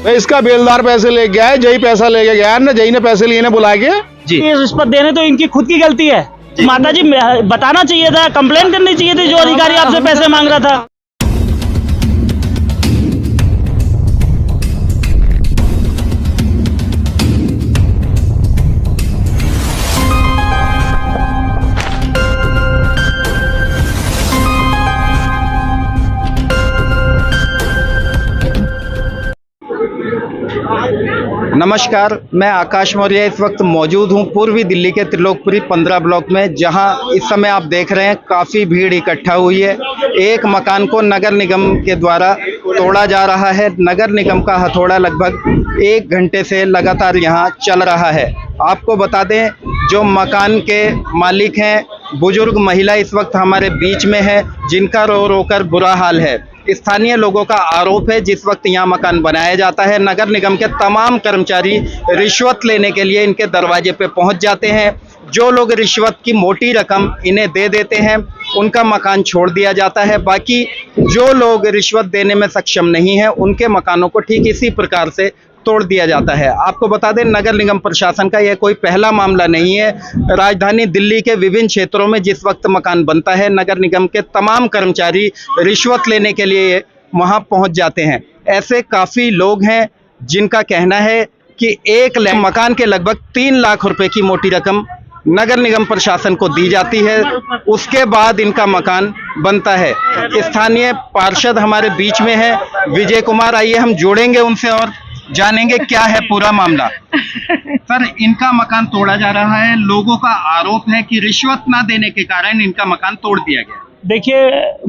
इसका बेलदार पैसे ले गया है, जही पैसा लेके गया न, जही ने पैसे लिए ने बुला के जी। ये रिश्वत देने तो इनकी खुद की गलती है। माता जी बताना चाहिए था, कंप्लेंट करनी चाहिए थी जो अधिकारी आपसे पैसे मांग रहा था। नमस्कार, मैं आकाश मौर्य इस वक्त मौजूद हूं पूर्वी दिल्ली के त्रिलोकपुरी 15 ब्लॉक में, जहां इस समय आप देख रहे हैं काफ़ी भीड़ इकट्ठा हुई है। एक मकान को नगर निगम के द्वारा तोड़ा जा रहा है। नगर निगम का हथौड़ा लगभग 1 घंटे से लगातार यहां चल रहा है। आपको बता दें, जो मकान के मालिक हैं, बुजुर्ग महिला इस वक्त हमारे बीच में है, जिनका रो रो कर बुरा हाल है। स्थानीय लोगों का आरोप है, जिस वक्त यहाँ मकान बनाया जाता है, नगर निगम के तमाम कर्मचारी रिश्वत लेने के लिए इनके दरवाजे पे पहुंच जाते हैं। जो लोग रिश्वत की मोटी रकम इन्हें दे देते हैं, उनका मकान छोड़ दिया जाता है। बाकी जो लोग रिश्वत देने में सक्षम नहीं है, उनके मकानों को ठीक इसी प्रकार से तोड़ दिया जाता है। आपको बता दें, नगर निगम प्रशासन का यह कोई पहला मामला नहीं है। राजधानी दिल्ली के विभिन्न क्षेत्रों में जिस वक्त मकान बनता है, नगर निगम के तमाम कर्मचारी रिश्वत लेने के लिए वहां पहुंच जाते हैं। ऐसे काफ़ी लोग हैं जिनका कहना है कि एक मकान के लगभग 3 लाख रुपए की मोटी रकम नगर निगम प्रशासन को दी जाती है, उसके बाद इनका मकान बनता है। स्थानीय पार्षद हमारे बीच में है, विजय कुमार, आइए हम जोड़ेंगे उनसे और जानेंगे क्या है पूरा मामला। सर, इनका मकान तोड़ा जा रहा है, लोगों का आरोप है कि रिश्वत ना देने के कारण इनका मकान तोड़ दिया गया। देखिए,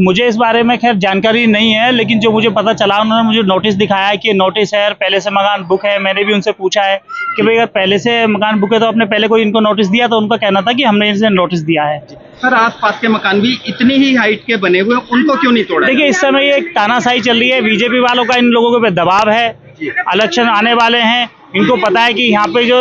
मुझे इस बारे में खैर जानकारी नहीं है, लेकिन जो मुझे पता चला, उन्होंने मुझे नोटिस दिखाया है कि नोटिस है और पहले से मकान बुक है। मैंने भी उनसे पूछा है कि भाई अगर पहले से मकान बुक है तो आपने पहले कोई इनको नोटिस दिया, तो उनका कहना था कि हमने इनसे नोटिस दिया है। सर, आसपास के मकान भी इतनी ही हाइट के बने हुए, उनको क्यों नहीं तोड़ा? देखिए, इस समय ये तानाशाही चल रही है, बीजेपी वालों का इन लोगों के पे दबाव है। इलेक्शन आने वाले हैं, इनको पता है कि यहाँ पे जो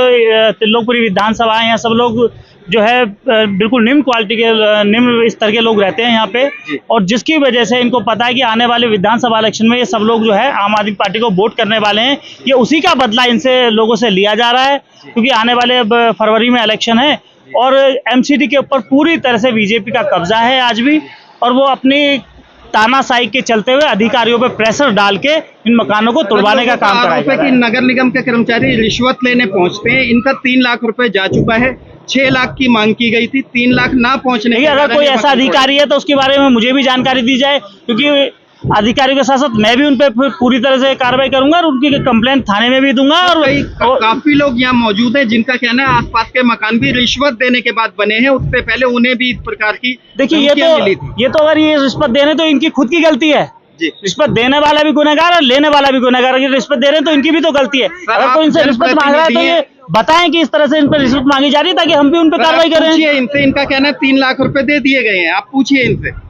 त्रिलोकपुरी विधानसभा है, यहाँ सब लोग जो है बिल्कुल निम्न क्वालिटी के, निम्न स्तर के लोग रहते हैं यहाँ पे, और जिसकी वजह से इनको पता है कि आने वाले विधानसभा इलेक्शन में ये सब लोग जो है आम आदमी पार्टी को वोट करने वाले हैं। ये उसी का बदला इनसे लोगों से लिया जा रहा है, क्योंकि आने वाले अब फरवरी में इलेक्शन है और एमसीडी के ऊपर पूरी तरह से बीजेपी का कब्जा है आज भी, और वो अपनी तानाशाही के चलते हुए अधिकारियों पे प्रेशर डाल के इन मकानों को तोड़वाने का काम कराया जा रहा है। नगर निगम के कर्मचारी रिश्वत लेने पहुंचते हैं, इनका 3 लाख रुपए जा चुका है, 6 लाख की मांग की गई थी, 3 लाख ना पहुंचने। अगर कोई ऐसा अधिकारी है तो उसके बारे में मुझे भी जानकारी दी जाए, क्योंकि अधिकारियों के साथ साथ मैं भी उन पे पूरी तरह से कार्रवाई करूंगा और उनकी कंप्लेंट थाने में भी दूंगा। और काफी लोग यहाँ मौजूद हैं जिनका कहना है आसपास के मकान भी रिश्वत देने के बाद बने हैं, उससे पहले उन्हें भी इस प्रकार की। देखिए, ये तो अगर ये रिश्वत देने तो इनकी खुद की गलती है। रिश्वत देने वाला भी गुनहगार और लेने वाला भी गुनहगार। अगर रिश्वत दे रहे हैं तो इनकी भी तो गलती है। अगर कोई इनसे रिश्वत मांग रहा है तो ये बताएं कि इस तरह से इन पर रिश्वत मांगी जा रही है, ताकि हम भी उन पर कार्रवाई करें। इनसे, इनका कहना है 3 लाख रुपए दे दिए गए हैं, आप पूछिए इनसे,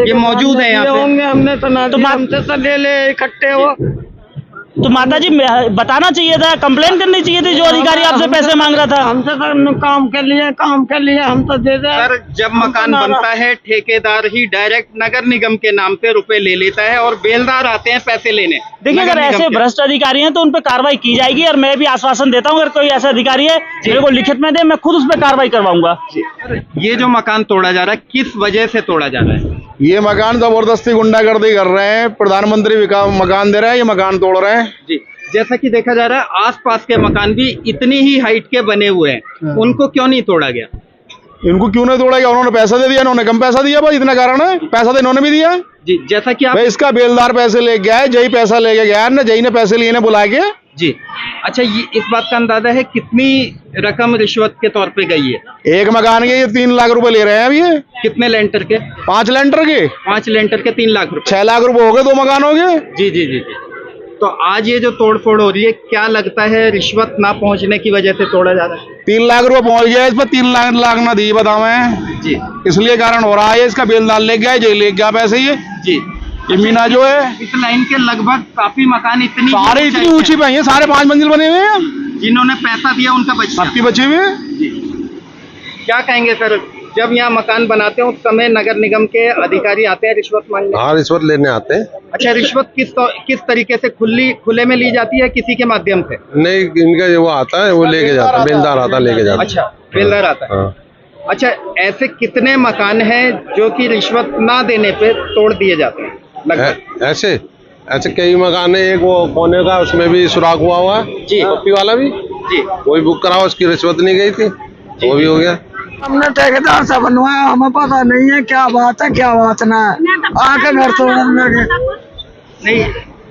ये मौजूद है यहाँ पे। हमने तो ना हमसे तो ले इकट्ठे हो। तो माता जी बताना चाहिए था, कंप्लेंट करनी चाहिए थी जो अधिकारी आपसे पैसे मांग रहा था। हमसे तो काम के लिए हम तो दे दे। सर, जब मकान बनता है, ठेकेदार ही डायरेक्ट नगर निगम के नाम पे रुपए ले लेता है और बेलदार आते हैं पैसे लेने। देखिए, अगर ऐसे भ्रष्ट अधिकारी हैं तो उन पर कार्रवाई की जाएगी, और मैं भी आश्वासन देता हूं, अगर कोई ऐसा अधिकारी है मेरे को लिखित में दे, मैं खुद उस पर कार्रवाई करवाऊंगा। ये जो मकान तोड़ा जा रहा है, किस वजह से तोड़ा जा रहा है? ये मकान जबरदस्ती गुंडागर्दी कर रहे हैं। प्रधानमंत्री मकान दे रहे हैं, ये मकान तोड़ रहे हैं जी। जैसा कि देखा जा रहा है, आसपास के मकान भी इतनी ही हाइट के बने हुए हैं, उनको क्यों नहीं तोड़ा गया? इनको क्यों नहीं तोड़ा गया? उन्होंने पैसा दे दिया, इन्होंने कम पैसा दिया, बस इतना कारण है। पैसा तो इन्होंने भी दिया जी। जैसा कि आप, इसका बेलदार पैसे ले गया है, जही पैसा लेके गया न, जही ने पैसे लिए ने बुला के जी। अच्छा, ये इस बात का अंदाजा है कितनी रकम रिश्वत के तौर पे गई है? एक मकान के ये 3 लाख रुपए ले रहे हैं अभी। ये कितने लेंटर के? 5 लेंटर के। 5 लेंटर के 3 लाख रुपए, 6 लाख रुपए हो गए 2 मकानों के। जी जी जी जी। तो आज ये जो तोड़फोड़ हो रही है, क्या लगता है रिश्वत ना पहुंचने की वजह से तोड़ा जा रहा है? 3 लाख रुपए पहुंच गया, इस पर 3 लाख ना दिए बताओ जी, इसलिए कारण हो रहा है। इसका बेलदार ले गया, जही ले गया पैसे। ये जी, ये मीना जो है, इस लाइन के लगभग काफी मकान सारे इतनी ऊंची पे हैं, सारे 5 मंजिल बने हुए हैं। जिन्होंने पैसा दिया उनका बच्चा सबके बचे हुए। जी। क्या कहेंगे सर, जब यहाँ मकान बनाते हैं उस समय नगर निगम के अधिकारी आते हैं रिश्वत मांगने? हाँ, रिश्वत लेने आते हैं। अच्छा, रिश्वत किस तरीके से खुले में ली जाती है, किसी के माध्यम से? नहीं, इनका वो आता है, वो लेके जाता है, बेलदार आता है, लेके जाता है। अच्छा, बेलदार आता है। हाँ। अच्छा, ऐसे कितने मकान हैं जो कि रिश्वत ना देने पे तोड़ दिए जाते हैं लगभग? ऐसे कई मकान है। एक वो कोने का, उसमें भी सुराख हुआ है जी। पप्पी वाला भी जी। वो भी बुक करा, उसकी रिश्वत नहीं गई थी, वो भी हो गया। हमने ठेकेदार से बनवाया, हमें पता नहीं है क्या बात है क्या बात ना है, आके घर तोड़ने लगे। नहीं,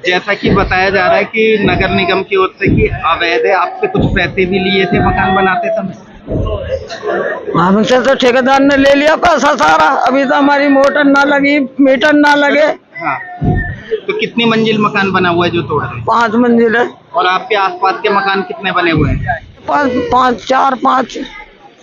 जैसा कि बताया जा रहा है कि नगर निगम की ओर से कि अवैध है, आपसे कुछ पैसे भी लिए थे मकान बनाते समय? हमसे तो ठेकेदार ने ले लिया पैसा सारा, अभी तो हमारी मोटर ना लगी, मीटर ना लगे। हाँ। तो कितनी मंजिल मकान बना हुआ है जो तोड़ रहे हैं? 5 मंजिल है। और आपके आसपास के मकान कितने बने हुए हैं? 5 4 5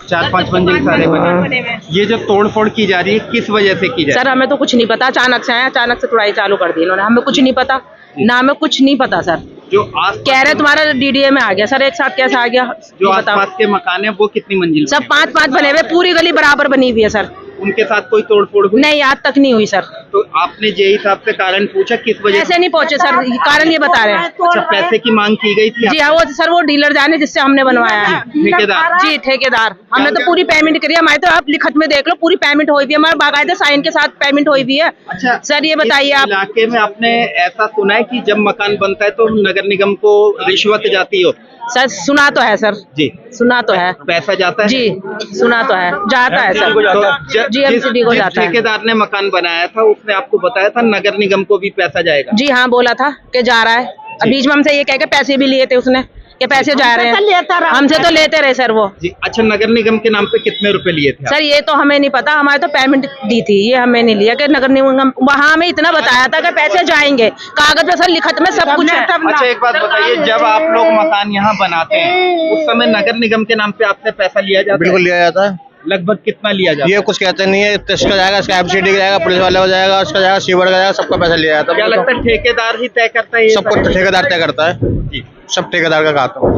4-5 मंजिल सारे बने हैं। ये जो तोड़ फोड़ की जा रही है किस वजह से की जा रही सर हमें तो कुछ नहीं पता, अचानक से आया, अचानक से तुड़ाई चालू कर दी इन्होंने, हमें कुछ नहीं पता ना, हमें कुछ नहीं पता सर। है? जो आस कह रहे तुम्हारा डीडीए में आ गया सर, एक साथ कैसे आ गया? जो नहीं पता। आसपास के मकान है वो कितनी मंजिल सब बने 5-5 बने हुए, पूरी गली बराबर बनी हुई है सर। हैं? उनके साथ कोई तोड़ फोड़ हुई? नहीं, आज तक नहीं हुई सर। तो आपने जेई साहब से कारण पूछा किस वजह ऐसे नहीं पहुंचे सर, कारण ये बता रहे हैं। अच्छा, पैसे की मांग की गई थी? जी हाँ, वो सर वो डीलर जाने जिससे हमने बनवाया है। ठेकेदार? जी ठेकेदार, हमने तो पूरी पेमेंट करी है, हमारे तो आप लिखत में देख लो, पूरी पेमेंट हुई भी है, हमारे बाकायदा साइन के साथ पेमेंट हुई भी है। अच्छा सर ये बताइए इस आप। इलाके में आपने ऐसा सुना है कि जब मकान बनता है तो नगर निगम को रिश्वत जाती हो? सर सुना तो है सर, जी। सुना तो है पैसा जाता है? जी, सुना तो है, जाता है सर। जी, MCD को जाता है। ठेकेदार ने मकान बनाया था उसने आपको बताया था नगर निगम को भी पैसा जाएगा? जी हाँ, बोला था कि जा रहा है। बीच में हमसे ये कह के पैसे भी लिए थे उसने कि पैसे जा रहे हैं, हमसे तो लेते रहे सर वो। जी। अच्छा, नगर निगम के नाम पे कितने रुपए लिए थे आप? सर ये तो हमें नहीं पता, हमारे तो पेमेंट दी थी, ये हमें नहीं लिया कि नगर निगम। वहाँ हमें इतना बताया था कि पैसे जाएंगे, कागज पे सर लिखत में सब कुछ है। अच्छा, एक बात बताइए, जब आप लोग मकान यहाँ बनाते हैं उस समय नगर निगम के नाम पे आपसे पैसा लिया जाता है? बिल्कुल लिया जाता है। लगभग कितना लिया जाता है? ये कुछ कहते नहीं है, इसका जाएगा, इसका MCD का जाएगा, पुलिस वाले का जाएगा, उसका जाएगा, सीवर का जाएगा, सबका पैसा लिया जाता है। क्या लगता है ठेकेदार ही तय करता है ये सब कुछ ठेकेदार तय करता है जी। सब ठेकेदार का खाता है।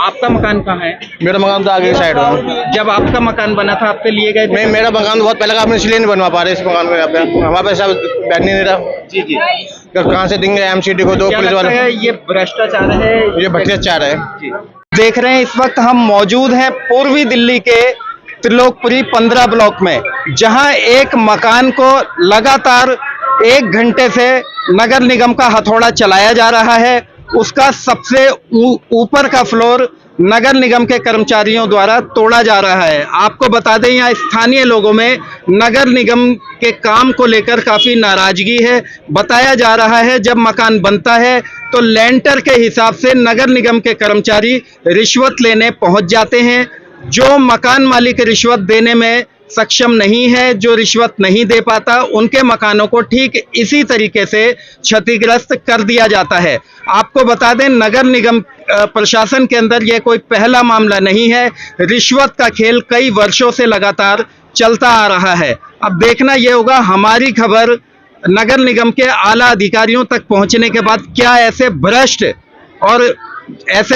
आपका मकान कहाँ है? मेरा मकान तो आगे की साइड में। जब आपका मकान बना था आपसे लिए गए थे? नहीं, मेरा मकान बहुत पहले का, आपने इसलिए नहीं बनवा पा रहे इस मकान को। यहाँ पे हमारे पैसा बैठ नहीं रहा, जी जी। कहाँ से देंगे MCD को? दो क्या पुलिस लगता वाले, है ये भ्रष्टाचार है? ये भ्रष्टाचार है। जी। देख रहे हैं इस वक्त हम मौजूद हैं पूर्वी दिल्ली के त्रिलोकपुरी 15 ब्लॉक में, जहां एक मकान को लगातार 1 घंटे से नगर निगम का हथौड़ा चलाया जा रहा है। उसका सबसे ऊपर का फ्लोर नगर निगम के कर्मचारियों द्वारा तोड़ा जा रहा है। आपको बता दें, यहाँ स्थानीय लोगों में नगर निगम के काम को लेकर काफी नाराजगी है। बताया जा रहा है जब मकान बनता है तो लेंटर के हिसाब से नगर निगम के कर्मचारी रिश्वत लेने पहुंच जाते हैं। जो मकान मालिक रिश्वत देने में सक्षम नहीं है, जो रिश्वत नहीं दे पाता, उनके मकानों को ठीक इसी तरीके से क्षतिग्रस्त कर दिया जाता है। आपको बता दें, नगर निगम प्रशासन के अंदर यह कोई पहला मामला नहीं है। रिश्वत का खेल कई वर्षों से लगातार चलता आ रहा है। अब देखना यह होगा हमारी खबर नगर निगम के आला अधिकारियों तक पहुंचने के बाद क्या ऐसे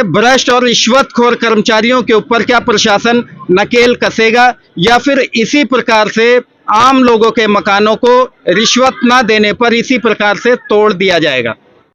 भ्रष्ट और रिश्वतखोर कर्मचारियों के ऊपर क्या प्रशासन नकेल कसेगा, या फिर इसी प्रकार से आम लोगों के मकानों को रिश्वत ना देने पर इसी प्रकार से तोड़ दिया जाएगा।